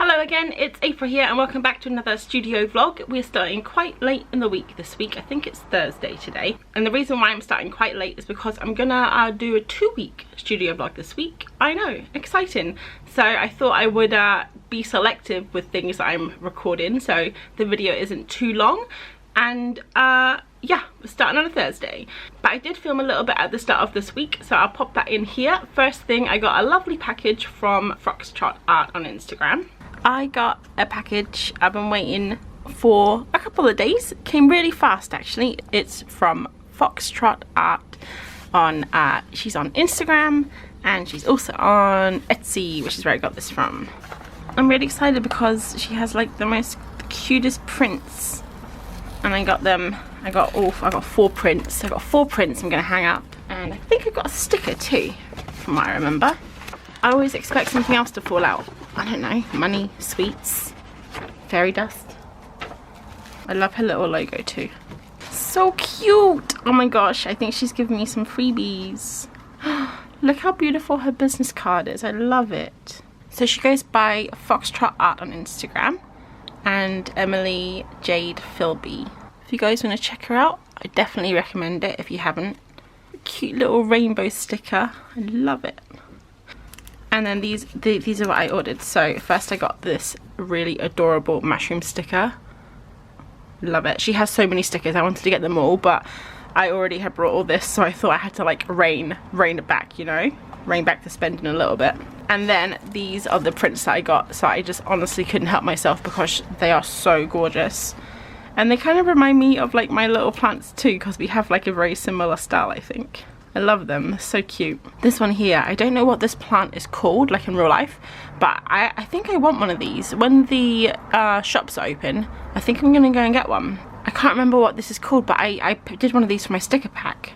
Hello again, it's April here and welcome back to another studio vlog. We're starting quite late in the week this week. I think it's Thursday today. And the reason why I'm starting quite late is because I'm gonna do a 2-week studio vlog this week. I know, exciting. So I thought I would be selective with things that I'm recording so the video isn't too long. And yeah, we're starting on a Thursday. But I did film a little bit at the start of this week, so I'll pop that in here. First thing, I got a lovely package from Foxtrot Art on Instagram. I got a package I've been waiting for a couple of days. It came really fast actually. It's from Foxtrot Art on she's on Instagram and she's also on Etsy, which is where I got this from. I'm really excited because she has like the cutest prints, and I got 4 prints. I got 4 prints I'm gonna hang up, and I think I got a sticker too from what I remember. I always expect something else to fall out. I don't know, money, sweets, fairy dust. I love her little logo too. So cute! Oh my gosh, I think she's giving me some freebies. Look how beautiful her business card is. I love it. So she goes by Foxtrot Art on Instagram and Emily Jade Philby. If you guys want to check her out, I definitely recommend it if you haven't. A cute little rainbow sticker. I love it. And then these are what I ordered. So first I got this really adorable mushroom sticker. Love it. She has so many stickers. I wanted to get them all, but I already had brought all this, so I thought I had to like rein it back, you know? Rein back the spending a little bit. And then these are the prints that I got. So I just honestly couldn't help myself because they are so gorgeous. And they kind of remind me of like my little plants too, because we have like a very similar style, I think. I love them, so cute. This one here, I don't know what this plant is called, like in real life, but I think I want one of these. When the shops are open, I think I'm gonna go and get one. I can't remember what this is called, but I did one of these for my sticker pack.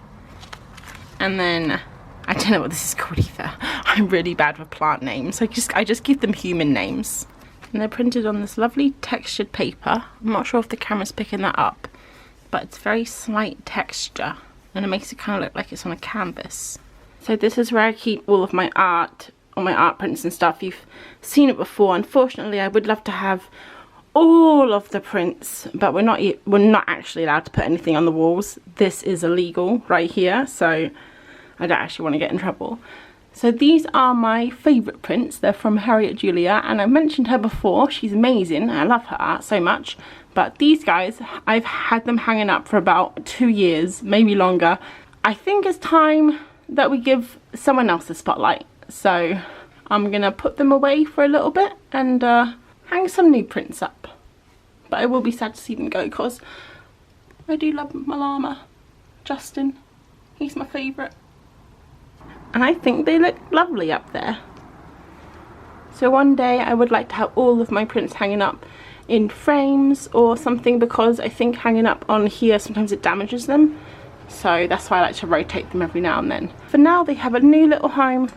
And then, I don't know what this is called either. I'm really bad with plant names. I just give them human names. And they're printed on this lovely textured paper. I'm not sure if the camera's picking that up, but it's very slight texture. And it makes it kind of look like it's on a canvas. So this is where I keep all of my art, all my art prints and stuff. You've seen it before. Unfortunately, I would love to have all of the prints, but we're not actually allowed to put anything on the walls. This is illegal right here, so I don't actually want to get in trouble. So these are my favourite prints. They're from Harriet Julia, and I mentioned her before. She's amazing. I love her art so much. But these guys, I've had them hanging up for about 2 years, maybe longer. I think it's time that we give someone else the spotlight. So I'm gonna put them away for a little bit and hang some new prints up. But I will be sad to see them go because I do love my llama, Justin. He's my favourite. And I think they look lovely up there. So one day I would like to have all of my prints hanging up in frames or something, because I think hanging up on here sometimes it damages them, so that's why I like to rotate them every now and then. For now they have a new little home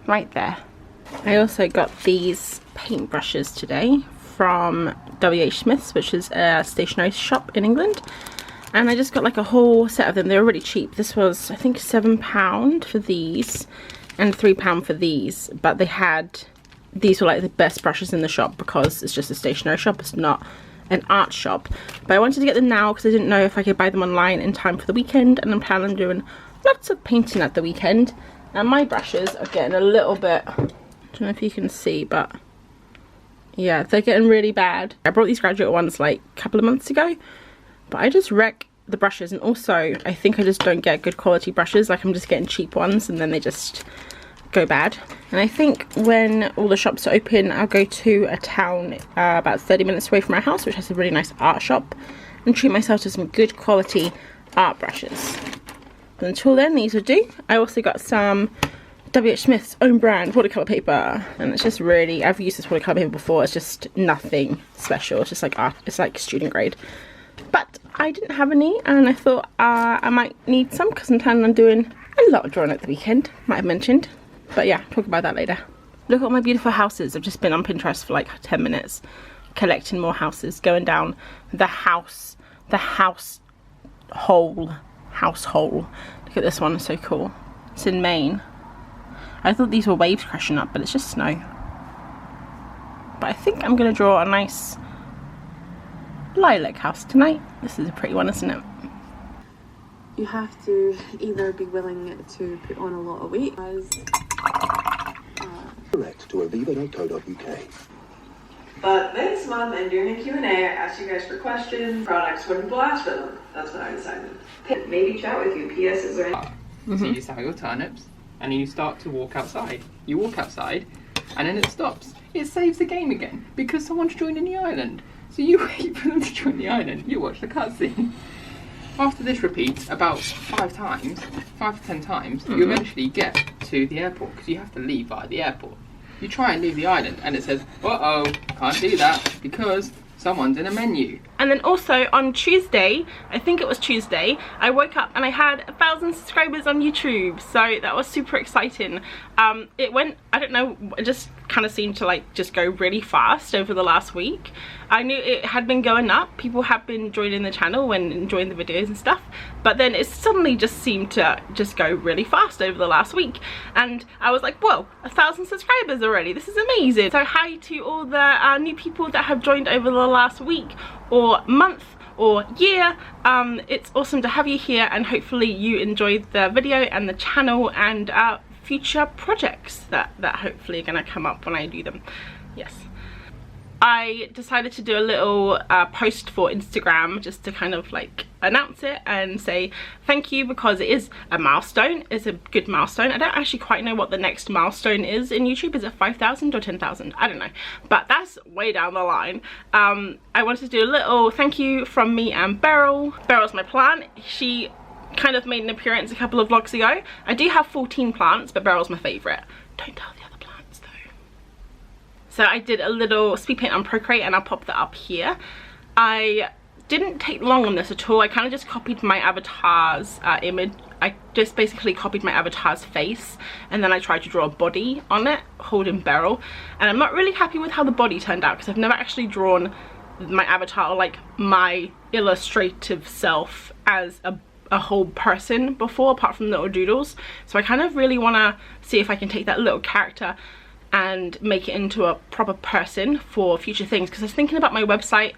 right there. I also got these paintbrushes today from WH Smith's, which is a stationery shop in England, and I just got like a whole set of them. They were really cheap. This was I think £7 for these and £3 for these, but these were like the best brushes in the shop because it's just a stationery shop, it's not an art shop. But I wanted to get them now because I didn't know if I could buy them online in time for the weekend, and I'm planning on doing lots of painting at the weekend. And my brushes are getting a little bit, I don't know if you can see, but yeah, they're getting really bad. I brought these graduate ones like a couple of months ago, but I just wreck the brushes, and also I think I just don't get good quality brushes. Like I'm just getting cheap ones and then they just go bad. And I think when all the shops are open, I'll go to a town about 30 minutes away from our house, which has a really nice art shop, and treat myself to some good quality art brushes. But until then, these will do. I also got some WH Smith's own brand watercolor paper, and it's just really, I've used this watercolor paper before. It's just nothing special. It's just like art, it's like student grade. But I didn't have any, and I thought I might need some because I'm planning on doing a lot of drawing at the weekend, might have mentioned. But yeah, talk about that later. Look at all my beautiful houses. I've just been on Pinterest for like 10 minutes collecting more houses, going down the household. Look at this one, it's so cool. It's in Maine. I thought these were waves crashing up, but it's just snow. but I think I'm gonna draw a nice lilac house tonight. This is a pretty one, isn't it? You have to either be willing to put on a lot of weight as Direct to aviva.co.uk. But this month in doing a Q&A, I asked you guys for questions. Products when people ask for them. That's what I decided. Maybe chat with you. P.S. Is there any... So you sow your turnips, and then you start to walk outside. You walk outside, and then it stops. It saves the game again, because someone's joining the island. So you wait for them to join the island, you watch the cutscene. After this repeats about 5 to 10 times, you eventually get to the airport, because you have to leave via the airport. You try and leave the island, and it says, uh-oh, can't do that, because someone's in a menu. And then also on Tuesday, I think it was Tuesday, I woke up and I had 1,000 subscribers on YouTube, so that was super exciting. It went, I don't know, it just kind of seemed to like just go really fast over the last week. I knew it had been going up, people have been joining the channel and enjoying the videos and stuff, but then it suddenly just seemed to just go really fast over the last week, and I was like, whoa, 1,000 subscribers already, this is amazing. So hi to all the new people that have joined over the last week or month or year. It's awesome to have you here, and hopefully you enjoyed the video and the channel and future projects that hopefully are going to come up when I do them. Yes, I decided to do a little post for Instagram just to kind of like announce it and say thank you, because it is a milestone. It's a good milestone. I don't actually quite know what the next milestone is in YouTube. Is it 5,000 or 10,000? I don't know, but that's way down the line. I wanted to do a little thank you from me and Beryl. Beryl's my plant. She kind of made an appearance a couple of vlogs ago. I do have 14 plants, but Beryl's my favourite. Don't tell the other plants though. So I did a little speed paint on Procreate, and I'll pop that up here. I didn't take long on this at all. I kind of just copied my avatar's image. I just basically copied my avatar's face, and then I tried to draw a body on it holding Beryl, and I'm not really happy with how the body turned out, because I've never actually drawn my avatar, or like my illustrative self, as a whole person before, apart from little doodles. So I kind of really want to see if I can take that little character and make it into a proper person for future things, because I was thinking about my website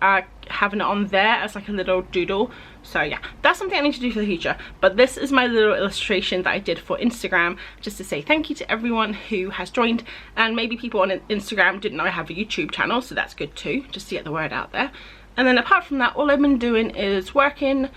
having it on there as like a little doodle. So yeah, that's something I need to do for the future. But this is my little illustration that I did for Instagram, just to say thank you to everyone who has joined, and maybe people on Instagram didn't know I have a YouTube channel, so that's good too, just to get the word out there. And then apart from that, all I've been doing is working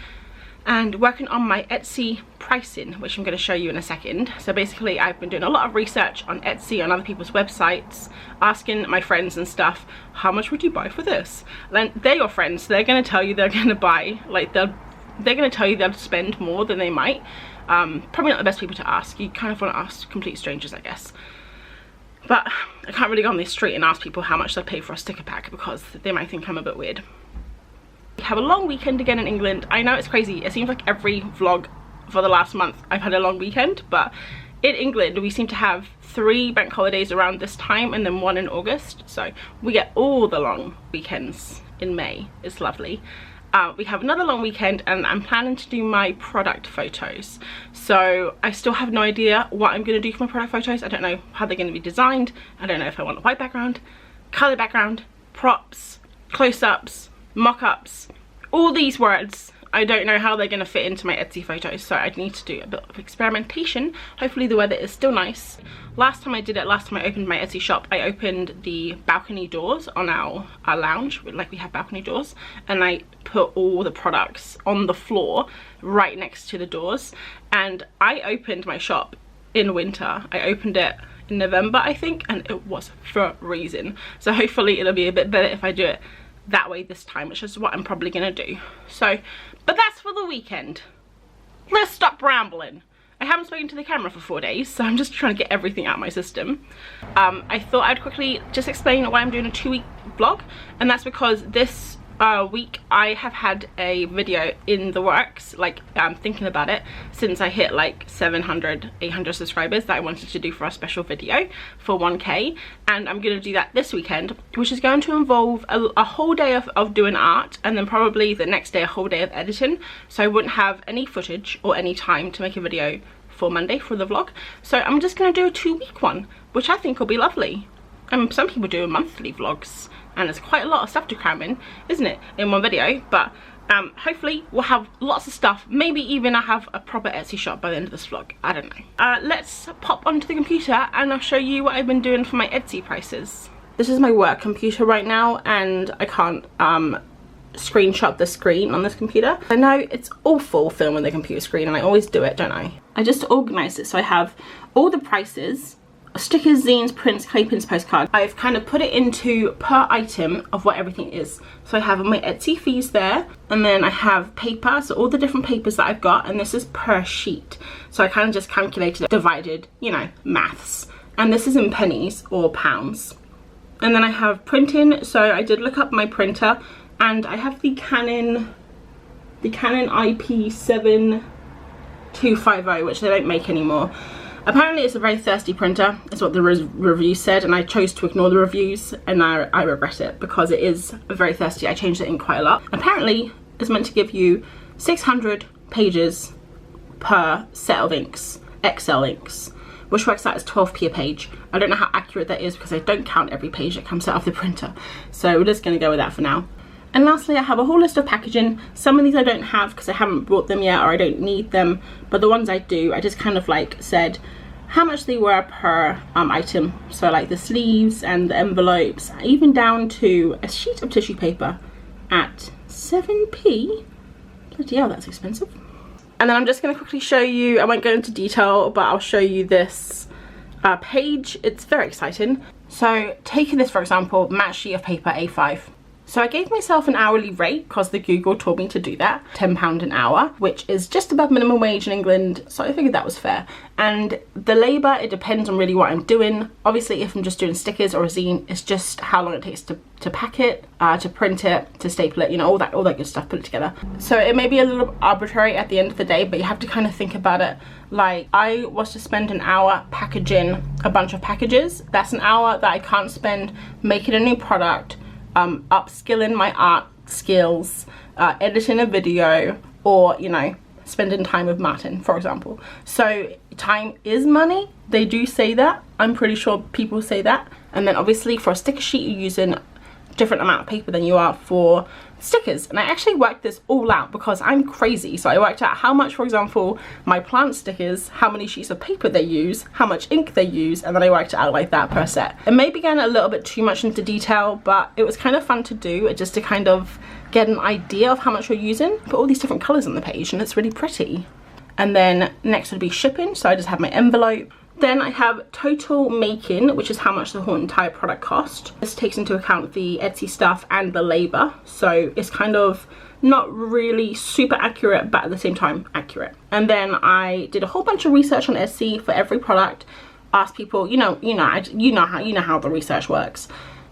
on my Etsy pricing, which I'm going to show you in a second. So basically I've been doing a lot of research on Etsy, on other people's websites, asking my friends and stuff, how much would you buy for this? And they're your friends, so they're going to tell you they're going to buy, like they're going to tell you they'll spend more than they might. Probably not the best people to ask. You kind of want to ask complete strangers, I guess. But I can't really go on the street and ask people how much they'll pay for a sticker pack, because they might think I'm a bit weird. We have a long weekend again in England. I know it's crazy. It seems like every vlog for the last month I've had a long weekend, but in England we seem to have 3 bank holidays around this time, and then 1 in August. So we get all the long weekends in May. It's lovely. We have another long weekend, and I'm planning to do my product photos. So I still have no idea what I'm going to do for my product photos. I don't know how they're going to be designed. I don't know if I want a white background, colour background, props, close-ups, mock-ups, all these words. I don't know how they're going to fit into my Etsy photos, so I need to do a bit of experimentation. Hopefully the weather is still nice. Last time I opened my Etsy shop, I opened the balcony doors on our lounge, like we have balcony doors, and I put all the products on the floor right next to the doors. And I opened my shop in winter. I opened it in November, I think, and it was freezing. So hopefully it'll be a bit better if I do it that way this time, which is what I'm probably gonna do. So, but that's for the weekend. Let's stop rambling. I haven't spoken to the camera for 4 days, so I'm just trying to get everything out of my system. I thought I'd quickly just explain why I'm doing a 2-week vlog, and that's because this week I have had a video in the works, like I'm thinking about it since I hit like 700, 800 subscribers, that I wanted to do for a special video for 1k, and I'm gonna do that this weekend, which is going to involve a whole day of doing art, and then probably the next day a whole day of editing, so I wouldn't have any footage or any time to make a video for Monday for the vlog. So I'm just gonna do a 2-week one, which I think will be lovely. some people do monthly vlogs, and there's quite a lot of stuff to cram in, isn't it, in one video. But hopefully we'll have lots of stuff. Maybe even I'll have a proper Etsy shop by the end of this vlog. I don't know. Let's pop onto the computer and I'll show you what I've been doing for my Etsy prices. This is my work computer right now, and I can't screenshot the screen on this computer. I know it's awful filming the computer screen, and I always do it, don't I? I just organized it so I have all the prices, stickers, zines, prints, clay pins, postcards. I've kind of put it into per item of what everything is. So I have my Etsy fees there, and then I have paper, so all the different papers that I've got, and this is per sheet. So I kind of just calculated it, divided, you know, maths. And this is in pennies or pounds. And then I have printing, so I did look up my printer, and I have the Canon IP7250, which they don't make anymore. Apparently it's a very thirsty printer, is what the review said, and I chose to ignore the reviews, and I regret it because it is very thirsty. I changed the ink quite a lot. Apparently it's meant to give you 600 pages per set of inks, XL inks, which works out as 12p a page. I don't know how accurate that is because I don't count every page that comes out of the printer. So we're just going to go with that for now. And lastly, I have a whole list of packaging. Some of these I don't have because I haven't bought them yet, or I don't need them. But the ones I do, I just kind of like said how much they were per item. So like the sleeves and the envelopes, even down to a sheet of tissue paper at 7p. Bloody hell, that's expensive. And then I'm just going to quickly show you, I won't go into detail, but I'll show you this page. It's very exciting. So taking this for example, matte sheet of paper A5. So I gave myself an hourly rate because the Google told me to do that, £10 an hour, which is just above minimum wage in England, so I figured that was fair. And the labour, it depends on really what I'm doing. Obviously if I'm just doing stickers or a zine, it's just how long it takes to pack it, to print it, to staple it, you know, all that good stuff, put it together. So it may be a little arbitrary at the end of the day, but you have to kind of think about it. Like, I was to spend an hour packaging a bunch of packages. That's an hour that I can't spend making a new product, upskilling my art skills, editing a video, or, you know, spending time with Martin, for example. So time is money. They do say that. I'm pretty sure people say that. And then obviously for a sticker sheet, you're using a different amount of paper than you are for stickers. And I actually worked this all out because I'm crazy. So I worked out how much, for example, my plant stickers, how many sheets of paper they use, how much ink they use, and then I worked it out like that per set. It may be getting a little bit too much into detail, but it was kind of fun to do, just to kind of get an idea of how much you're using. Put all these different colours on the page and it's really pretty. And then next would be shipping, so I just have my envelope. Then I have total making, which is how much the whole entire product cost. This takes into account the Etsy stuff and the labour, so it's kind of not really super accurate, but at the same time accurate. And then I did a whole bunch of research on Etsy for every product. Asked people, you know how the research works.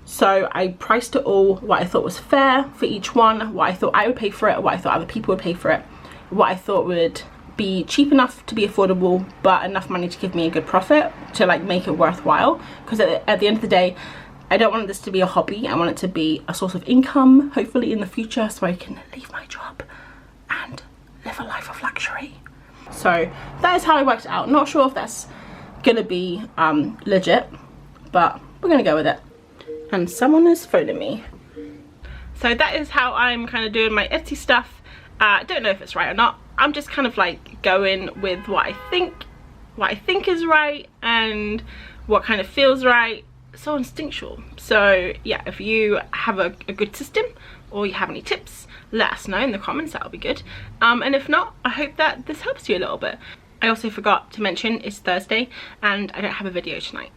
So I priced it all, what I thought was fair for each one, what I thought I would pay for it, what I thought other people would pay for it, what I thought would be cheap enough to be affordable but enough money to give me a good profit to like make it worthwhile, because at the end of the day I don't want this to be a hobby. I want it to be a source of income, hopefully in the future, so I can leave my job and live a life of luxury. So that is how I worked it out. Not sure if that's gonna be legit, but we're gonna go with it. And someone is phoning me. So that is how I'm kind of doing my Etsy stuff. I don't know if it's right or not. I'm just kind of like going with what I think is right and what kind of feels right. So instinctual. So yeah, if you have a good system or you have any tips, let us know in the comments. That'll be good. And if not, I hope that this helps you a little bit. I also forgot to mention it's Thursday and I don't have a video tonight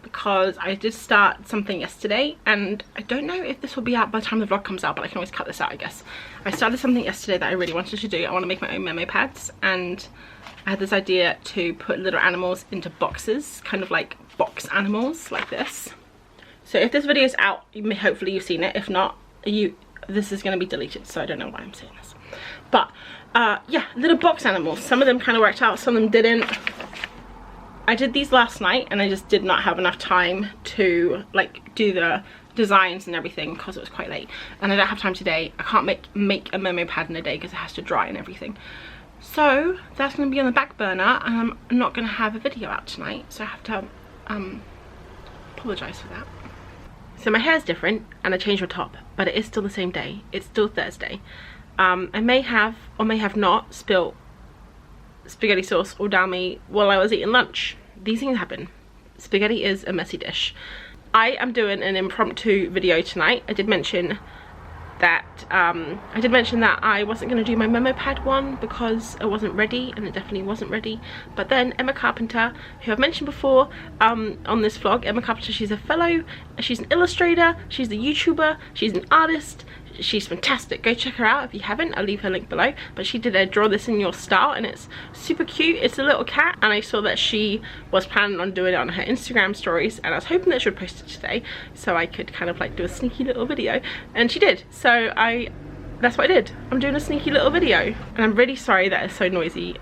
because I did start something yesterday, and I don't know if this will be out by the time the vlog comes out, but I can always cut this out, I guess. I started something yesterday that I really wanted to do. I want to make my own memo pads, and I had this idea to put little animals into boxes, kind of like box animals like this. So if this video is out, hopefully you've seen it. If not, this is going to be deleted, so I don't know why I'm saying this. But yeah, little box animals. Some of them kind of worked out, some of them didn't. I did these last night and I just did not have enough time to like do the designs and everything because it was quite late, and I don't have time today. I can't make a memo pad in a day because it has to dry and everything. So that's going to be on the back burner, and I'm not going to have a video out tonight, so I have to apologise for that. So my hair's different and I changed my top, but it is still the same day. It's still Thursday. I may have or may have not spilt spaghetti sauce all down me while I was eating lunch. These things happen. Spaghetti is a messy dish. I am doing an impromptu video tonight. I did mention that I wasn't going to do my memo pad one because it wasn't ready, and it definitely wasn't ready. But then Emma Carpenter, who I've mentioned before on this vlog, Emma Carpenter, she's an illustrator, she's a YouTuber, she's an artist, she's fantastic. Go check her out if you haven't. I'll leave her link below. But she did a draw this in your style, and it's super cute. It's a little cat, and I saw that she was planning on doing it on her Instagram stories, and I was hoping that she would post it today so I could kind of like do a sneaky little video, and she did. So that's what I did. I'm doing a sneaky little video, and I'm really sorry that it's so noisy.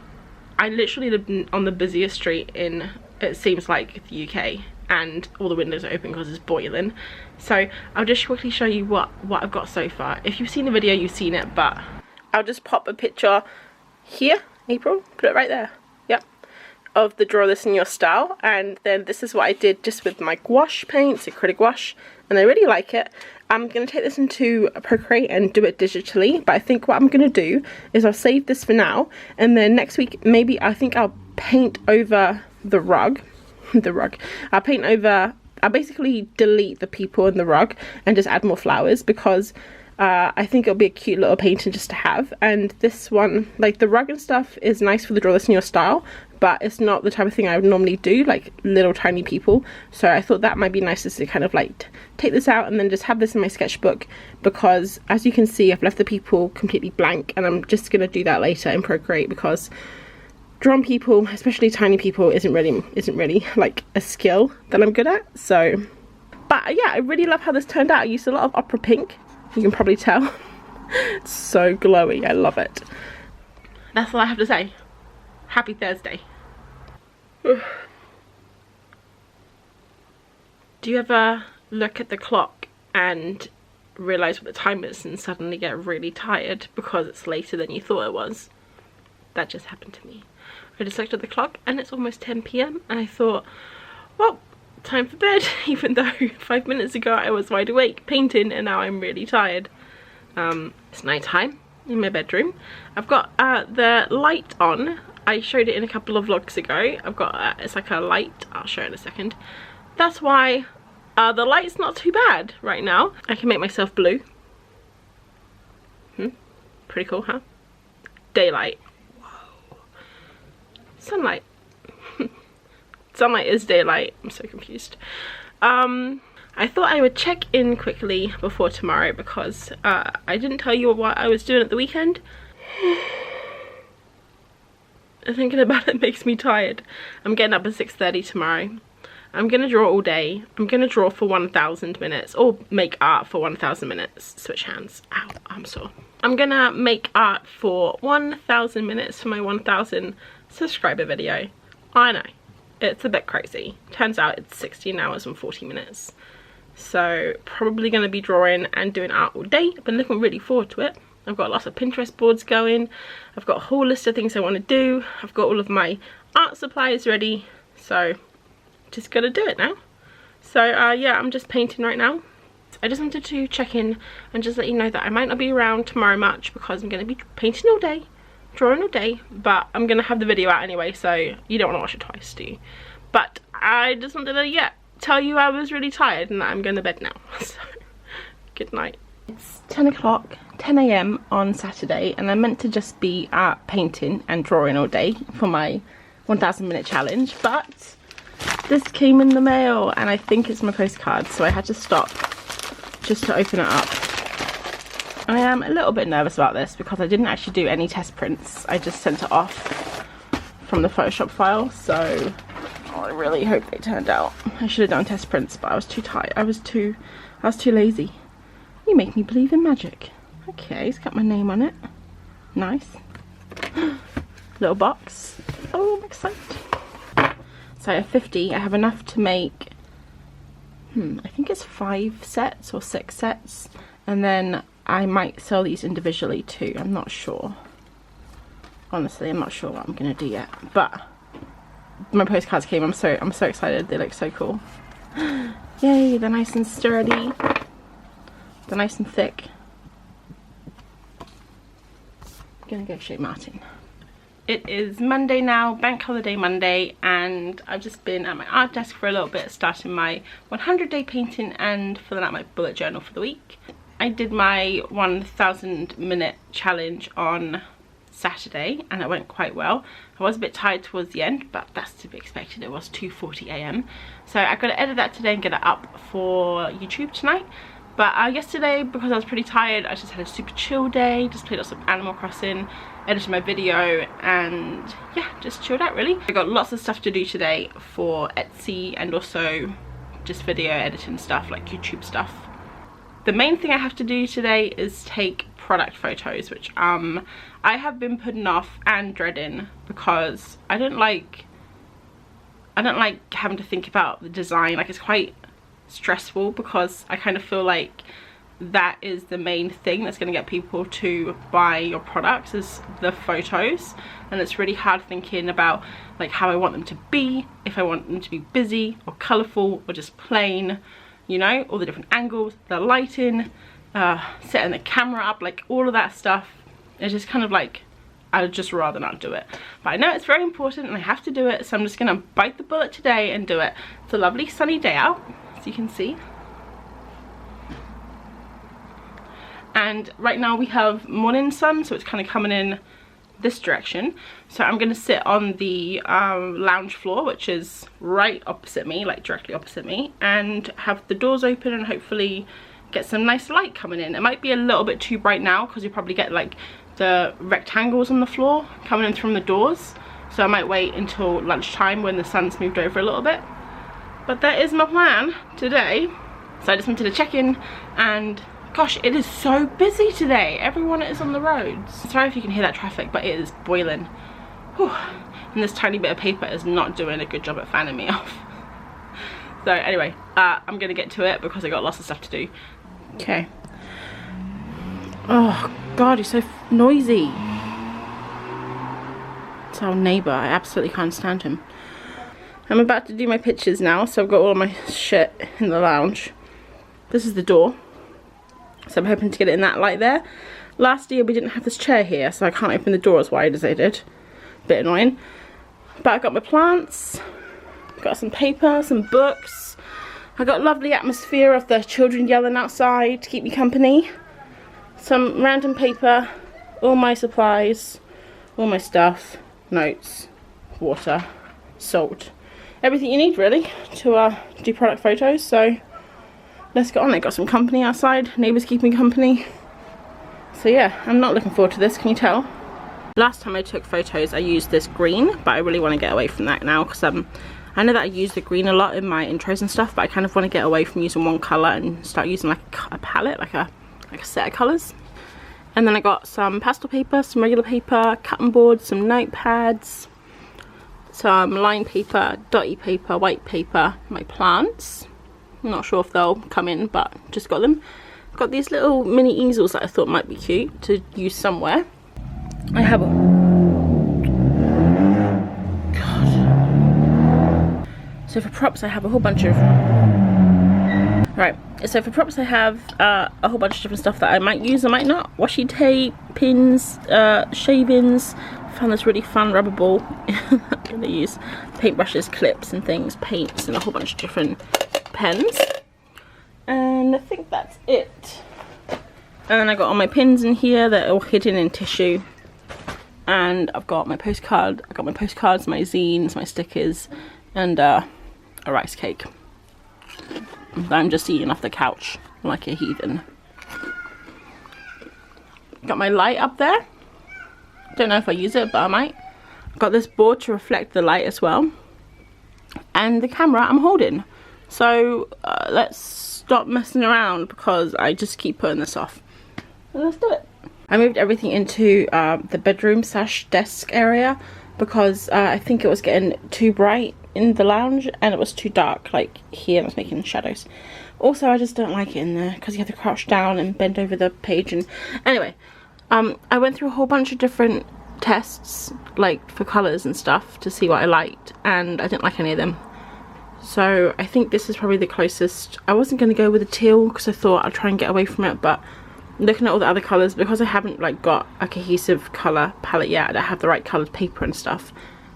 I literally live on the busiest street in, it seems like, the UK, and all the windows are open because it's boiling. So I'll just quickly show you what I've got so far. If you've seen the video, you've seen it, but I'll just pop a picture here. April, put it right there. Yep, of the draw this in your style. And then this is what I did just with my gouache paints, acrylic gouache, and I really like it. I'm going to take this into Procreate and do it digitally, but I think what I'm going to do is I'll save this for now, and then next week maybe I think I'll paint over the rug. I'll basically delete the people in the rug and just add more flowers, because I think it'll be a cute little painting just to have. And this one, like the rug and stuff, is nice for the draw this in your style, but it's not the type of thing I would normally do, like little tiny people. So I thought that might be nice just to kind of like take this out and then just have this in my sketchbook, because as you can see I've left the people completely blank, and I'm just going to do that later in Procreate, because drawn people, especially tiny people, isn't really like a skill that I'm good at. So, but yeah, I really love how this turned out. I used a lot of opera pink, you can probably tell. It's so glowy, I love it. That's all I have to say. Happy Thursday. Do you ever look at the clock and realise what the time is and suddenly get really tired because it's later than you thought it was? That just happened to me. I just looked at the clock and it's almost 10 PM, and I thought, well, time for bed, even though 5 minutes ago I was wide awake painting, and now I'm really tired. It's night time in my bedroom. I've got the light on. I showed it in a couple of vlogs ago. I've got it's like a light, I'll show it in a second. That's why the light's not too bad right now. I can make myself blue. Pretty cool, huh? Daylight. Sunlight. Sunlight is daylight. I'm so confused. I thought I would check in quickly before tomorrow, because I didn't tell you what I was doing at the weekend. Thinking about it makes me tired. I'm getting up at 6:30 tomorrow. I'm gonna draw all day. I'm gonna draw for 1,000 minutes, or make art for 1,000 minutes. Switch hands. Ow, I'm sore. I'm gonna make art for 1,000 minutes for my 1,000 subscriber video. I know, it's a bit crazy. Turns out it's 16 hours and 40 minutes. So probably gonna be drawing and doing art all day. I've been looking really forward to it. I've got lots of Pinterest boards going. I've got a whole list of things I want to do. I've got all of my art supplies ready. So just gonna do it now. So yeah, I'm just painting right now. I just wanted to check in and just let you know that I might not be around tomorrow much, because I'm gonna be painting all day, drawing all day, but I'm gonna have the video out anyway, so you don't want to watch it twice, do you? But I just wanted to tell you I was really tired and that I'm going to bed now. So good night. It's 10 o'clock, 10 AM on Saturday, and I'm meant to just be painting and drawing all day for my 1,000 minute challenge, but this came in the mail and I think it's my postcard, so I had to stop just to open it up. I am a little bit nervous about this because I didn't actually do any test prints. I just sent it off from the Photoshop file, so I really hope they turned out. I should have done test prints, but I was too tired. I was too lazy. You make me believe in magic. Okay, it's got my name on it. Nice. Little box. Oh, I'm excited. So I have 50. I have enough to make, I think it's 5 sets or 6 sets. And then I might sell these individually too. I'm not sure. Honestly, I'm not sure what I'm going to do yet. But my postcards came. I'm so excited. They look so cool. Yay, they're nice and sturdy. They're nice and thick. I'm gonna go show Martin. It is Monday now, bank holiday Monday, and I've just been at my art desk for a little bit, starting my 100-day painting and filling out my bullet journal for the week. I did my 1,000-minute challenge on Saturday and it went quite well. I was a bit tired towards the end, but that's to be expected. It was 2:40 AM. So I've got to edit that today and get it up for YouTube tonight. But yesterday, because I was pretty tired, I just had a super chill day, just played lots of Animal Crossing, edited my video, and yeah, just chilled out really. I got lots of stuff to do today for Etsy and also just video editing stuff, like YouTube stuff. The main thing I have to do today is take product photos, which I have been putting off and dreading because I don't like having to think about the design. Like, it's quite stressful because I kind of feel like that is the main thing that's going to get people to buy your products, is the photos. And it's really hard thinking about like how I want them to be, if I want them to be busy or colourful or just plain, you know, all the different angles, the lighting, setting the camera up, like all of that stuff. It's just kind of like, I'd just rather not do it. But I know it's very important and I have to do it, so I'm just gonna bite the bullet today and do it. It's a lovely sunny day out, as you can see. And right now we have morning sun, so it's kind of coming in this direction. So I'm gonna sit on the lounge floor, which is right opposite me, like directly opposite me, and have the doors open and hopefully get some nice light coming in. It might be a little bit too bright now because you probably get like the rectangles on the floor coming in from the doors, so I might wait until lunchtime when the sun's moved over a little bit. But that is my plan today. So I just wanted to check in, and gosh, it is so busy today. Everyone is on the roads. Sorry if you can hear that traffic, but it is boiling. Whew. And this tiny bit of paper is not doing a good job at fanning me off. So anyway, I'm gonna get to it because I got lots of stuff to do. Okay. Oh god, he's so noisy. It's our neighbour. I absolutely can't stand him. I'm about to do my pictures now, so I've got all of my shit in the lounge. This is the door, so I'm hoping to get it in that light there. Last year we didn't have this chair here, so I can't open the door as wide as I did. Bit annoying. But I got my plants, got some paper, some books. I got lovely atmosphere of the children yelling outside to keep me company. Some random paper, all my supplies, all my stuff, notes, water, salt, everything you need really to do product photos. So let's get on it. Got some company outside, neighbours keeping company. So yeah, I'm not looking forward to this, can you tell? Last time I took photos I used this green, but I really want to get away from that now because I know that I use the green a lot in my intros and stuff, but I kind of want to get away from using one colour and start using like a palette, like a set of colours. And then I got some pastel paper, some regular paper, cutting boards, some notepads, some line paper, dotty paper, white paper, my plants. I'm not sure if they'll come in, but just got them. Got these little mini easels that I thought might be cute to use somewhere. I have a... God. So for props I have a whole bunch of... Right, so for props I have a whole bunch of different stuff that I might use, I might not. Washi tape, pins, shavings. I found this really fun rubber ball. I'm gonna use paintbrushes, clips and things, paints, and a whole bunch of different pens. And I think that's it. And then I got all my pins in here that are all hidden in tissue. And I've got my postcard. I got my postcards, my zines, my stickers, and a rice cake. I'm just eating off the couch like a heathen. Got my light up there. Don't know if I use it, but I might. Got this board to reflect the light as well. And the camera I'm holding. So let's stop messing around because I just keep putting this off. And let's do it. I moved everything into the bedroom / desk area because I think it was getting too bright in the lounge and it was too dark, like here. I was making shadows. Also, I just don't like it in there because you have to crouch down and bend over the page. And anyway, I went through a whole bunch of different tests, like for colours and stuff, to see what I liked, and I didn't like any of them. So I think this is probably the closest. I wasn't going to go with the teal because I thought I'd try and get away from it, but looking at all the other colours, because I haven't like got a cohesive colour palette yet, I don't have the right coloured paper and stuff,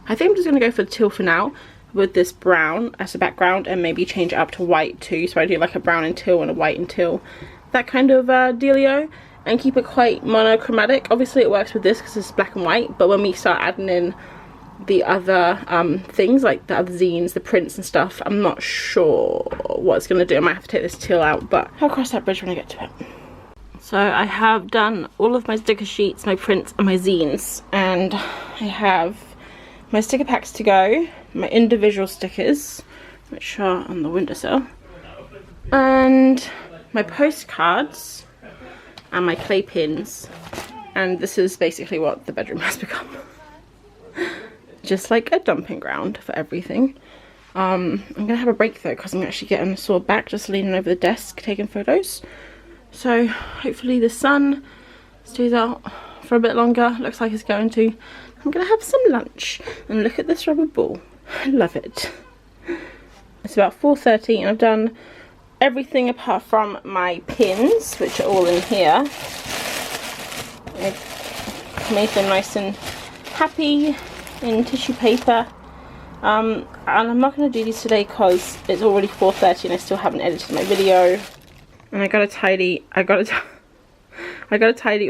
I think I'm just going to go for the teal for now with this brown as a background, and maybe change it up to white too, so I do like a brown and teal and a white and teal, that kind of dealio, and keep it quite monochromatic. Obviously it works with this because it's black and white, but when we start adding in the other things like the other zines, the prints and stuff, I'm not sure what it's going to do. I might have to take this teal out, but I'll cross that bridge when I get to it. So I have done all of my sticker sheets, my prints and my zines, and I have my sticker packs to go, my individual stickers which are on the windowsill, and my postcards and my clay pins, and this is basically what the bedroom has become. Just like a dumping ground for everything. I'm gonna have a break though because I'm actually getting a sore back just leaning over the desk taking photos. So hopefully the sun stays out for a bit longer. Looks like it's going to. I'm gonna have some lunch and look at this rubber ball. I love it. It's about 4:30 and I've done everything apart from my pins, which are all in here. I've made them nice and happy in tissue paper, and I'm not going to do these today because it's already 4:30 and I still haven't edited my video, and I gotta tidy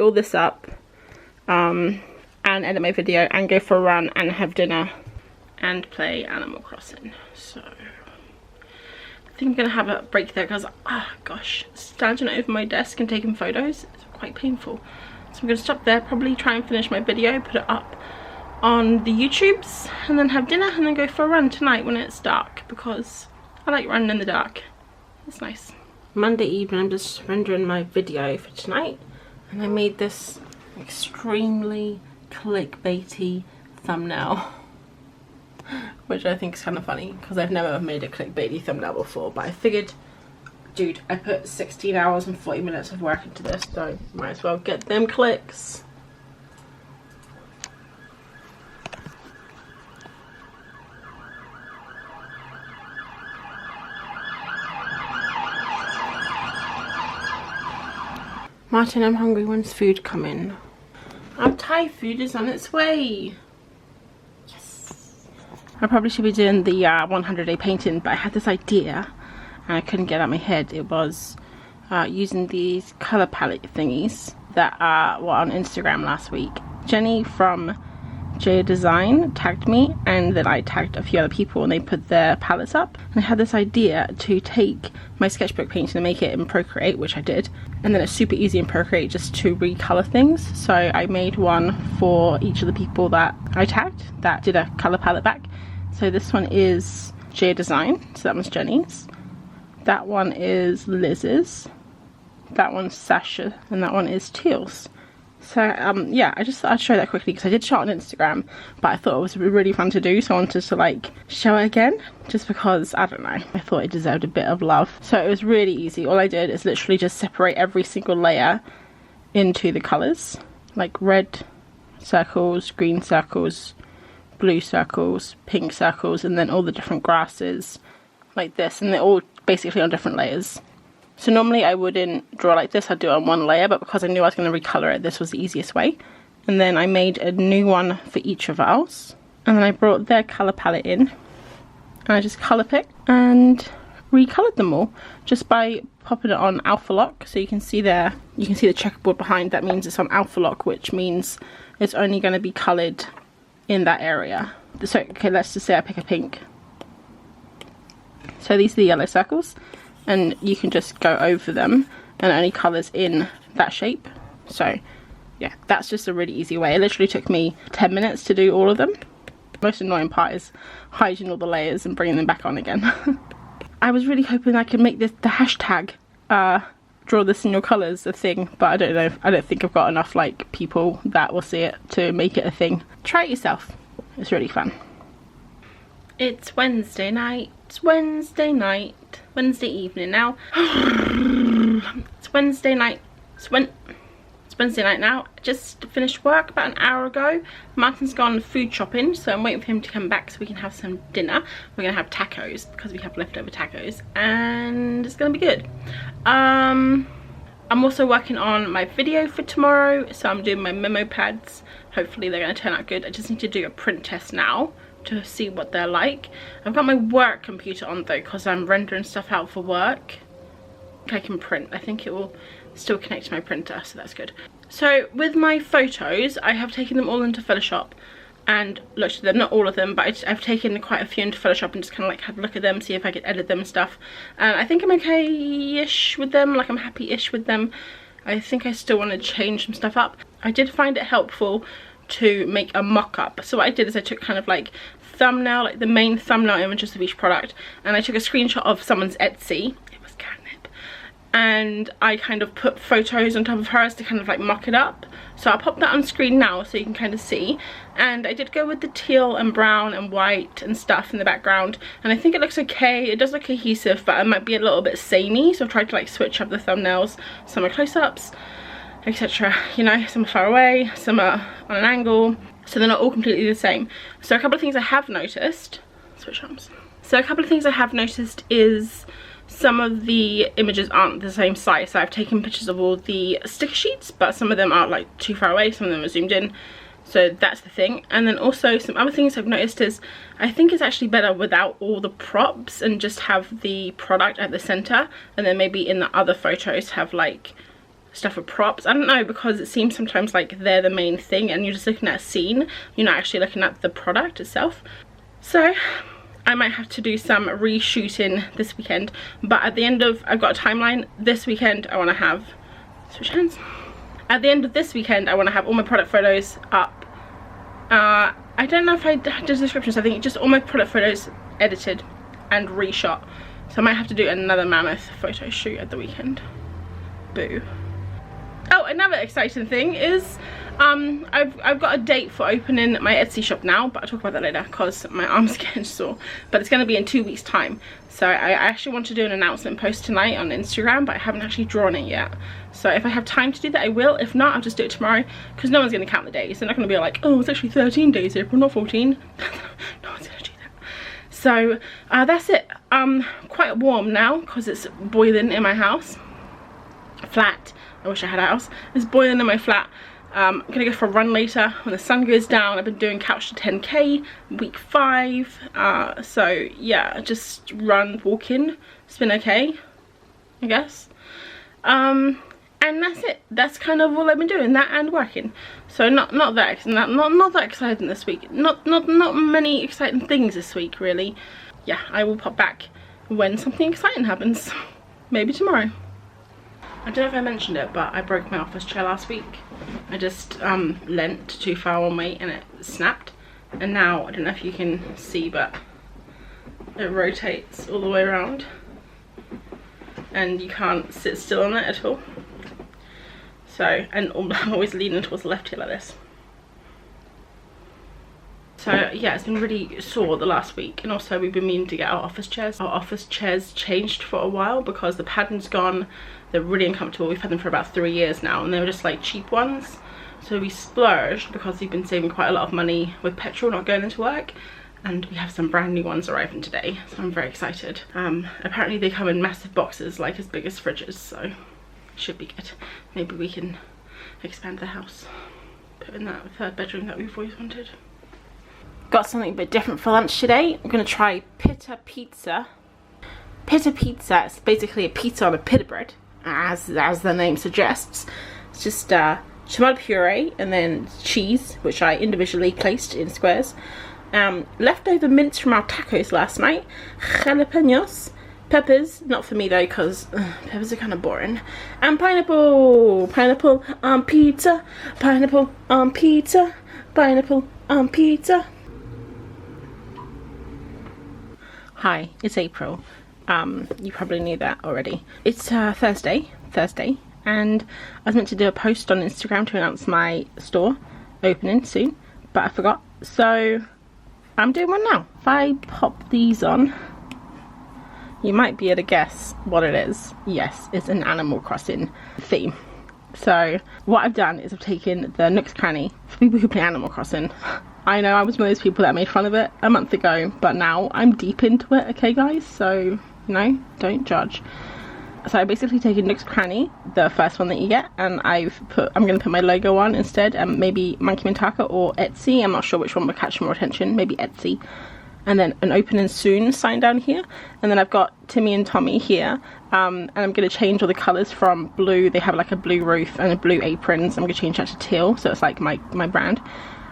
all this up, and edit my video and go for a run and have dinner and play Animal Crossing. So I think I'm gonna have a break there because gosh, standing over my desk and taking photos is quite painful. So I'm gonna stop there, probably try and finish my video, put it up on the YouTubes, and then have dinner and then go for a run tonight when it's dark because I like running in the dark. It's nice. Monday evening, I'm just rendering my video for tonight, and I made this extremely clickbaity thumbnail, which I think is kind of funny because I've never made a clickbaity thumbnail before, but I figured, dude, I put 16 hours and 40 minutes of work into this, so might as well get them clicks. Martin, I'm hungry. When's food coming? Our Thai food is on its way. Yes. I probably should be doing the 100-day painting, but I had this idea and I couldn't get it out of my head. It was using these colour palette thingies that were on Instagram last week. Jenny from J Design tagged me, and then I tagged a few other people and they put their palettes up. And I had this idea to take my sketchbook painting and make it in Procreate, which I did, and then it's super easy in Procreate just to recolor things. So I made one for each of the people that I tagged that did a color palette back. So this one is J Design, so that one's Jenny's, that one is Liz's, that one's Sasha, and that one is Teal's. So yeah, I just thought I'd show that quickly because I did show it on Instagram, but I thought it was really fun to do, so I wanted to like show it again just because, I don't know, I thought it deserved a bit of love. So it was really easy. All I did is literally just separate every single layer into the colours, like red circles, green circles, blue circles, pink circles, and then all the different grasses like this, and they're all basically on different layers. So normally I wouldn't draw like this, I'd do it on one layer, but because I knew I was going to recolor it, this was the easiest way. And then I made a new one for each of ours, and then I brought their colour palette in, and I just colour picked and recolored them all just by popping it on alpha lock. So you can see there, you can see the checkerboard behind, that means it's on alpha lock, which means it's only going to be coloured in that area. So okay, let's just say I pick a pink. So these are the yellow circles, and you can just go over them and only colours in that shape. So yeah, that's just a really easy way. It literally took me 10 minutes to do all of them. The most annoying part is hiding all the layers and bringing them back on again. I was really hoping I could make this the hashtag draw this in your colours a thing, but I don't know, I don't think I've got enough like people that will see it to make it a thing. Try it yourself, it's really fun. It's Wednesday night. It's Wednesday night. Wednesday evening now. It's Wednesday night. It's Wednesday night now. Just finished work about an hour ago. Martin's gone food shopping, so I'm waiting for him to come back so we can have some dinner. We're gonna have tacos because we have leftover tacos, and it's gonna be good. I'm also working on my video for tomorrow, so I'm doing my memo pads. Hopefully they're gonna turn out good. I just need to do a print test now to see what they're like. I've got my work computer on though because I'm rendering stuff out for work. I can print. I think it will still connect to my printer, so that's good. So with my photos, I have taken them all into Photoshop and looked at them. Not all of them, but I've taken quite a few into Photoshop and just kind of like had a look at them, see if I could edit them and stuff. And I think I'm okay-ish with them, like I'm happy-ish with them. I think I still want to change some stuff up. I did find it helpful to make a mock-up. So what I did is I took kind of like thumbnail, like the main thumbnail images of each product, and I took a screenshot of someone's Etsy. It was catnip. And I kind of put photos on top of hers to kind of like mock it up. So I'll pop that on screen now so you can kind of see. And I did go with the teal and brown and white and stuff in the background, and I think it looks okay. It does look cohesive, but it might be a little bit samey, so I've tried to like switch up the thumbnails. Some are close-ups, etc. You know, some are far away, some are on an angle, so they're not all completely the same. So a couple of things I have noticed, switch arms. So a couple of things I have noticed is some of the images aren't the same size. So I've taken pictures of all the sticker sheets, but some of them are like too far away, some of them are zoomed in. So that's the thing. And then also some other things I've noticed is I think it's actually better without all the props and just have the product at the center, and then maybe in the other photos have like stuff with props. I don't know, because it seems sometimes like they're the main thing and you're just looking at a scene, you're not actually looking at the product itself. So I might have to do some reshooting this weekend, but at the end of, I've got a timeline. This weekend I want to have, switch hands. At the end of this weekend I want to have all my product photos up. I don't know if I did descriptions. I think just all my product photos edited and reshot. So I might have to do another mammoth photo shoot at the weekend. Boo. Oh, another exciting thing is I've got a date for opening my Etsy shop now, but I'll talk about that later because my arm's getting sore. But it's going to be in 2 weeks time. So I actually want to do an announcement post tonight on Instagram, but I haven't actually drawn it yet. So if I have time to do that, I will. If not, I'll just do it tomorrow, because no one's going to count the days. They're not going to be like, oh, it's actually 13 days, April, not 14. No one's going to do that. So that's it. Quite warm now because it's boiling in my house. Flat. I wish I had a house. It's boiling in my flat. I'm gonna go for a run later when the sun goes down. I've been doing couch to 10k week 5. So yeah, just run, walking. It's been okay, I guess. And that's it. That's kind of all I've been doing. That and working. So not that exciting this week. Not many exciting things this week really. Yeah, I will pop back when something exciting happens. Maybe tomorrow. I don't know if I mentioned it, but I broke my office chair last week. I just leant too far one way and it snapped. And now, I don't know if you can see, but it rotates all the way around. And you can't sit still on it at all. So, and I'm always leaning towards the left here like this. So yeah, it's been really sore the last week, and also we've been meaning to get our office chairs. Our office chairs changed for a while because the padding's gone. They're really uncomfortable. We've had them for about 3 years now, and they were just like cheap ones. So we splurged because we've been saving quite a lot of money with petrol not going into work, and we have some brand new ones arriving today, so I'm very excited. Apparently they come in massive boxes, like as big as fridges, so should be good. Maybe we can expand the house, put in that 3rd bedroom that we've always wanted. Got something a bit different for lunch today. I'm gonna try pita pizza. Pita pizza is basically a pizza on a pita bread, as the name suggests. It's just tomato puree and then cheese, which I individually placed in squares. Leftover mince from our tacos last night. Jalapenos. Peppers, not for me though, because peppers are kind of boring. And pineapple. Pineapple on pizza. Pineapple on pizza. Pineapple on pizza. Hi, it's April. You probably knew that already. It's Thursday, and I was meant to do a post on Instagram to announce my store opening soon, but I forgot. So I'm doing one now. If I pop these on, you might be able to guess what it is. Yes, it's an Animal Crossing theme. So what I've done is I've taken the Nook's Cranny for people who play Animal Crossing. I know I was one of those people that made fun of it a month ago, but now I'm deep into it, okay guys? So, you know, don't judge. So I basically taken Nook's Cranny, the first one that you get, and I'm going to put my logo on instead, and maybe monkeymintaka or Etsy. I'm not sure which one will catch more attention, maybe Etsy. And then an open and soon sign down here, and then I've got Timmy and Tommy here, and I'm going to change all the colours from blue. They have like a blue roof and a blue aprons. I'm going to change that to teal, so it's like my brand.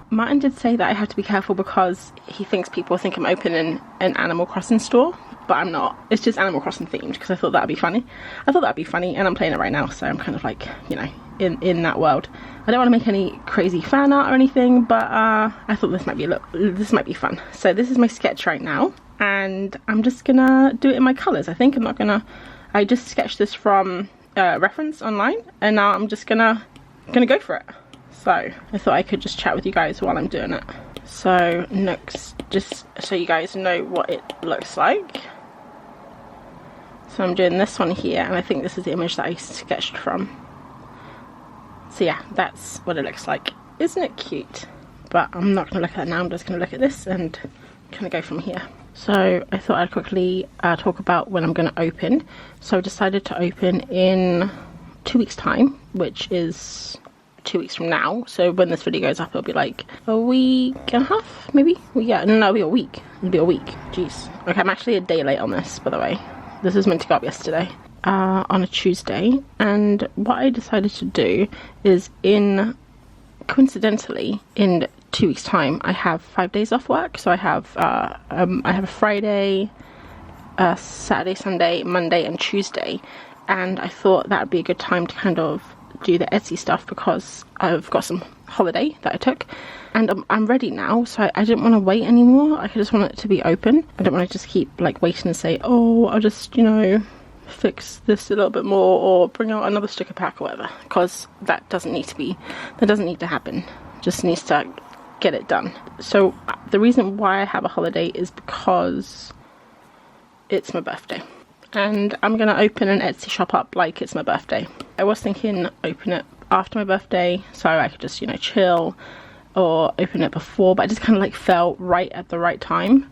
Martin did say that I have to be careful because he thinks people think I'm opening an Animal Crossing store, but I'm not. It's just Animal Crossing themed because I thought that'd be funny. And I'm playing it right now, so I'm kind of like, you know, in that world. I don't want to make any crazy fan art or anything, but I thought this might be fun. So this is my sketch right now, and I'm just gonna do it in my colours. I think I just sketched this from reference online, and now I'm just gonna go for it. So I thought I could just chat with you guys while I'm doing it. So Nooks, just so you guys know what it looks like. So I'm doing this one here, and I think this is the image that I sketched from. So yeah, that's what it looks like. Isn't it cute? But I'm not going to look at that now, I'm just going to look at this and kind of go from here. So I thought I'd quickly talk about when I'm going to open. So I decided to open in 2 weeks time, which is 2 weeks from now. So when this video goes up, it'll be like a week and a half, maybe? Well, yeah, no, it'll be a week. It'll be a week. Jeez. Okay, I'm actually a day late on this, by the way. This was meant to go up yesterday, on a Tuesday. And what I decided to do is coincidentally, in 2 weeks time, I have 5 days off work. So I have a Friday, Saturday, Sunday, Monday and Tuesday. And I thought that would be a good time to kind of do the Etsy stuff because I've got some holiday that I took, and I'm ready now, so I didn't want to wait anymore. I just want it to be open. I don't want to just keep like waiting and say, oh, I'll just, you know, fix this a little bit more or bring out another sticker pack or whatever, because that doesn't need to happen. Just needs to get it done. So the reason why I have a holiday is because it's my birthday. And I'm going to open an Etsy shop up like it's my birthday. I was thinking open it after my birthday so I could just, you know, chill, or open it before, but I just kind of like felt right at the right time.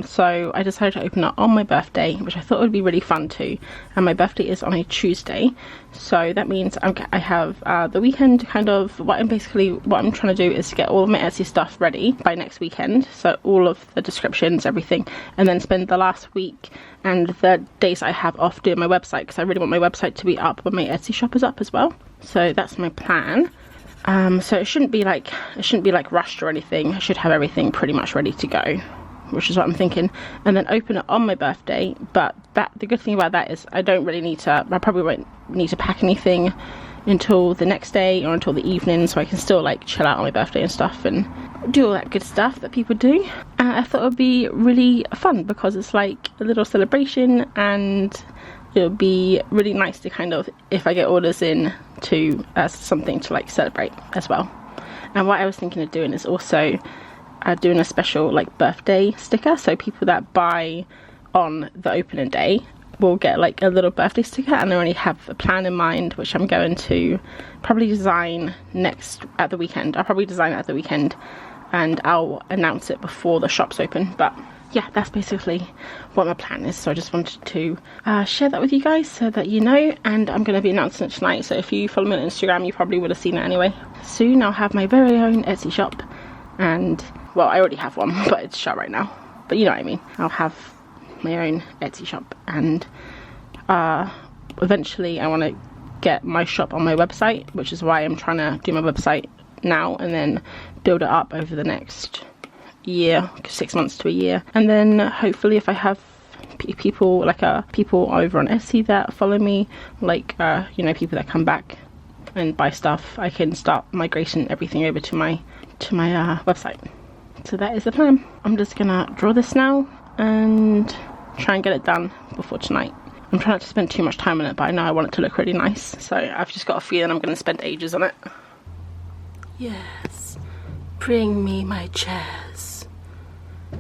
So I decided to open it on my birthday, which I thought would be really fun too. And my birthday is on a Tuesday, so that means I have the weekend to kind of, what I'm trying to do is get all of my Etsy stuff ready by next weekend. So all of the descriptions, everything, and then spend the last week and the days I have off doing my website, because I really want my website to be up when my Etsy shop is up as well. So that's my plan. So it shouldn't be like rushed or anything. I should have everything pretty much ready to go, which is what I'm thinking, and then open it on my birthday. But the good thing about that is I probably won't need to pack anything until the next day or until the evening, so I can still like chill out on my birthday and stuff and do all that good stuff that people do. I thought it would be really fun because it's like a little celebration, and it'll be really nice to kind of, if I get orders in, to something to like celebrate as well. And what I was thinking of doing is also doing a special like birthday sticker, so people that buy on the opening day will get like a little birthday sticker, and I already have a plan in mind which I'm going to probably design at the weekend. I'll probably design it at the weekend and I'll announce it before the shops open. But yeah, that's basically what my plan is. So I just wanted to share that with you guys so that you know, and I'm going to be announcing it tonight, so if you follow me on Instagram you probably would have seen it anyway. Soon I'll have my very own Etsy shop, and well, I already have one, but it's shut right now, but you know what I mean. I'll have my own Etsy shop, and eventually I want to get my shop on my website, which is why I'm trying to do my website now and then build it up over the next year, 6 months to a year. And then hopefully if I have people people over on Etsy that follow me, like you know, people that come back and buy stuff, I can start migrating everything over to my website. So that is the plan. I'm just gonna draw this now and try and get it done before tonight. I'm trying not to spend too much time on it, but I know I want it to look really nice, so I've just got a feeling I'm gonna spend ages on it. Yes, bring me my chairs.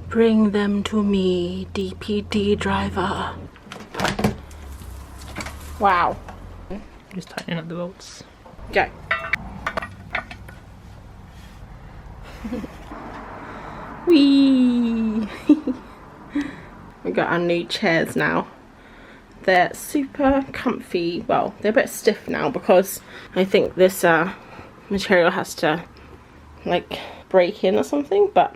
Bring them to me, DPD driver. Wow. Just tightening up the bolts. Go. Whee! We got our new chairs now. They're super comfy. Well, they're a bit stiff now because I think this material has to like break in or something, but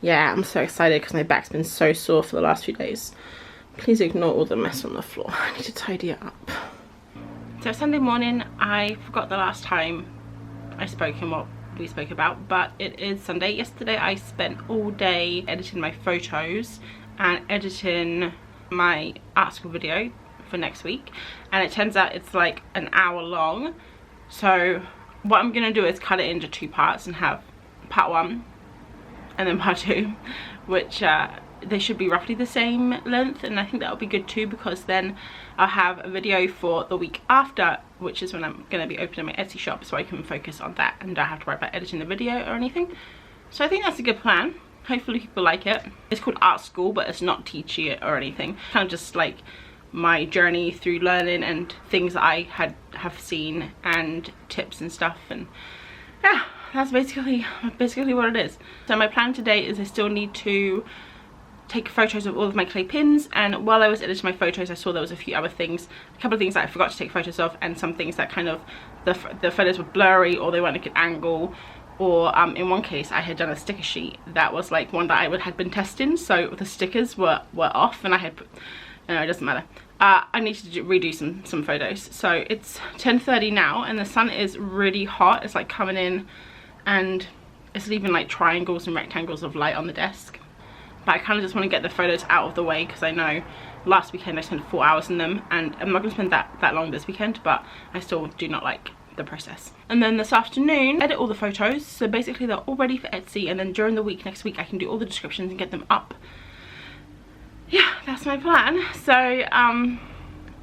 yeah, I'm so excited because my back's been so sore for the last few days. Please ignore all the mess on the floor. I need to tidy it up. So Sunday morning, I forgot the last time I spoke and what we spoke about, but it is Sunday. Yesterday I spent all day editing my photos and editing my art school video for next week, and it turns out it's like an hour long. So what I'm gonna do is cut it into 2 parts and have part 1 and then part 2, which they should be roughly the same length, and I think that'll be good too, because then I'll have a video for the week after, which is when I'm going to be opening my Etsy shop, so I can focus on that and don't have to worry about editing the video or anything. So I think that's a good plan. Hopefully people like it. It's called Art School, but it's not teaching it or anything. Kind of just like my journey through learning and things that I have seen and tips and stuff, and yeah, that's basically what it is. So my plan today is I still need to take photos of all of my clay pins, and while I was editing my photos I saw there was a few other things, a couple of things that I forgot to take photos of, and some things that kind of the photos were blurry or they weren't a good angle, or in one case I had done a sticker sheet that was like one that I had been testing, so the stickers were off, and I had put, no, it doesn't matter. I need to redo some photos. So it's 10:30 now and the sun is really hot. It's like coming in and it's leaving like triangles and rectangles of light on the desk. But I kind of just want to get the photos out of the way because I know last weekend I spent 4 hours in them, and I'm not going to spend that long this weekend, but I still do not like the process. And then this afternoon, edit all the photos, so basically they're all ready for Etsy, and then during the week, next week, I can do all the descriptions and get them up. Yeah, that's my plan. So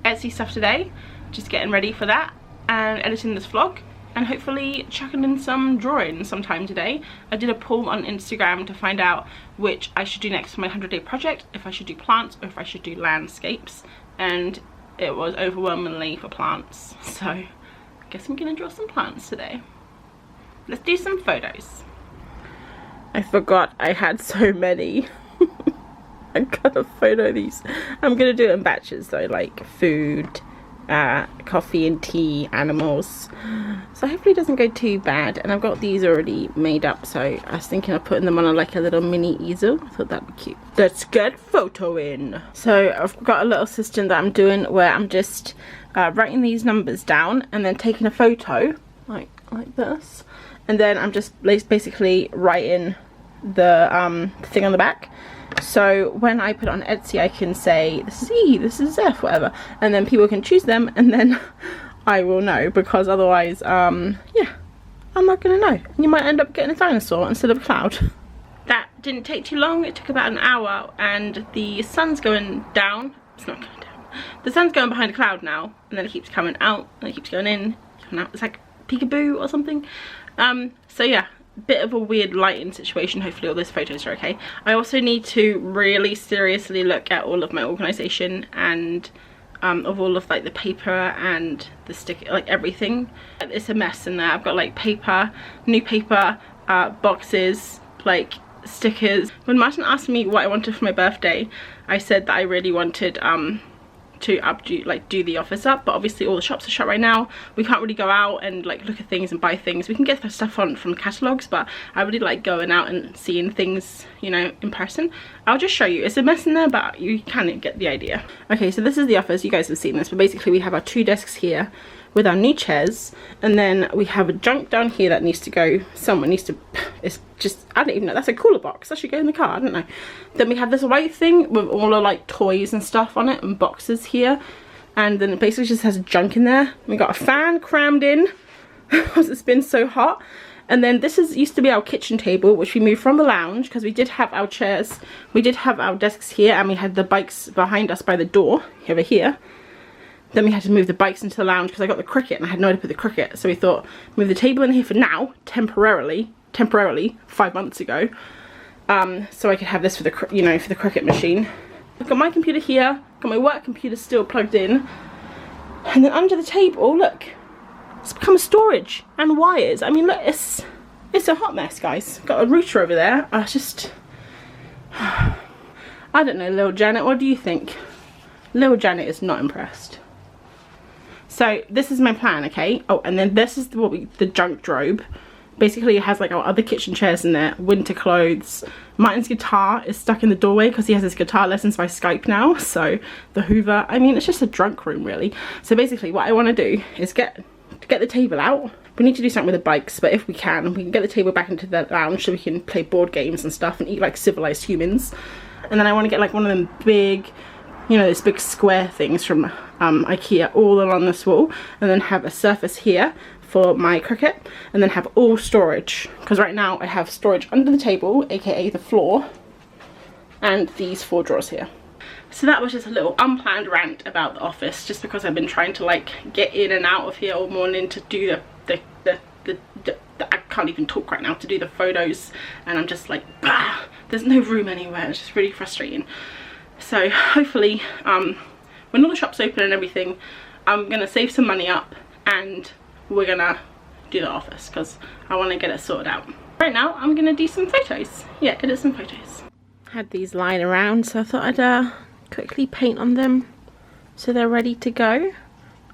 Etsy stuff today, just getting ready for that and editing this vlog, and hopefully chucking in some drawing sometime today. I did a poll on Instagram to find out which I should do next for my 100-day project, if I should do plants or if I should do landscapes, and it was overwhelmingly for plants, so I guess I'm gonna draw some plants today. Let's do some photos. I forgot I had so many. I gotta photo these. I'm gonna do it in batches though, like food, coffee and tea, animals, so hopefully it doesn't go too bad. And I've got these already made up, so I was thinking of putting them on like a little mini easel. I thought that'd be cute. Let's get photoing. So I've got a little system that I'm doing where I'm just writing these numbers down and then taking a photo like this, and then I'm just basically writing the thing on the back. So when I put it on Etsy, I can say this is E, this is F, whatever, and then people can choose them, and then I will know, because otherwise, yeah, I'm not gonna know. You might end up getting a dinosaur instead of a cloud. That didn't take too long. It took about an hour, and the sun's going down. It's not going down. The sun's going behind a cloud now, and then it keeps coming out, and it keeps going in, coming out. It's like peekaboo or something. So yeah. Bit of a weird lighting situation. Hopefully all those photos are okay. I also need to really seriously look at all of my organization and of all of like the paper and the sticker, like everything. It's a mess in there. I've got like paper, new paper, boxes, like stickers. When Martin asked me what I wanted for my birthday, I said that I really wanted to do the office up, but obviously all the shops are shut right now. We can't really go out and like look at things and buy things. We can get the stuff from catalogs, but I really like going out and seeing things, you know, in person. I'll just show you. It's a mess in there, but you can get the idea. Okay, so this is the office. You guys have seen this, but basically we have our 2 desks here with our new chairs, and then we have a junk down here that needs to go somewhere. It's just, I don't even know, that's a cooler box. That should go in the car, I don't know. Then we have this white thing with all the like toys and stuff on it and boxes here, and then it basically just has junk in there. We got a fan crammed in because it's been so hot. And then this used to be our kitchen table, which we moved from the lounge because we did have our chairs, we did have our desks here, and we had the bikes behind us by the door over here. Then we had to move the bikes into the lounge because I got the cricket and I had nowhere to put the cricket. So we thought, move the table in here for now, temporarily 5 months ago, so I could have this for the, you know, for the cricket machine. I've got my computer here, got my work computer still plugged in, and then under the table, look, It's become storage and wires. I mean, look, it's a hot mess, guys. Got a router over there. I don't know, little Janet, what do you think? Little Janet is not impressed. So this is my plan, okay? Oh, and then this is the junk drobe. Basically, it has like our other kitchen chairs in there, winter clothes. Martin's guitar is stuck in the doorway because he has his guitar lessons by Skype now. So the Hoover, I mean, it's just a drunk room really. So basically what I want to do is get the table out. We need to do something with the bikes, but if we can get the table back into the lounge so we can play board games and stuff and eat like civilized humans. And then I want to get like one of them big, you know, those big square things from IKEA all along this wall, and then have a surface here for my cricket, and then have all storage, because right now I have storage under the table, aka the floor, and these 4 drawers here. So that was just a little unplanned rant about the office, just because I've been trying to like get in and out of here all morning to do I can't even talk right now, to do the photos, and I'm just like, bah, there's no room anywhere. It's just really frustrating. So hopefully when all the shops open and everything, I'm gonna save some money up and we're gonna do the office, because I want to get it sorted out. Right now I'm gonna do some photos. Yeah, edit some photos. Had these lying around, so I thought I'd quickly paint on them so they're ready to go.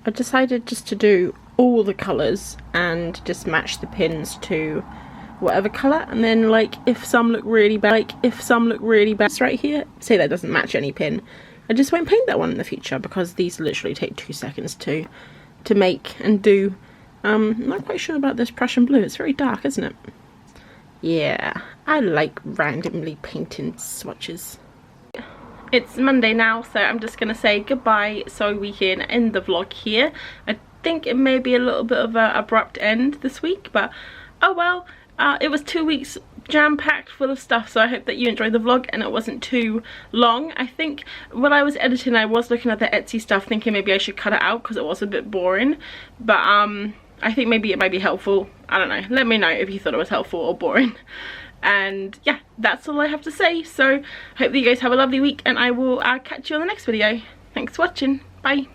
I decided just to do all the colours and just match the pins to whatever colour, and then like if some look really bad, right here, say that doesn't match any pin, I just won't paint that one in the future, because these literally take 2 seconds to make and do. I'm not quite sure about this Prussian blue. It's very dark, isn't it? Yeah, I like randomly painting swatches. It's Monday now, so I'm just gonna say goodbye so we can end the vlog here. I think it may be a little bit of an abrupt end this week, but oh well. It was 2 weeks jam-packed full of stuff, so I hope that you enjoyed the vlog and it wasn't too long. I think when I was editing, I was looking at the Etsy stuff thinking maybe I should cut it out because it was a bit boring, but I think maybe it might be helpful. I don't know, let me know if you thought it was helpful or boring. And yeah, that's all I have to say. So hope that you guys have a lovely week, and I will catch you on the next video. Thanks for watching. Bye.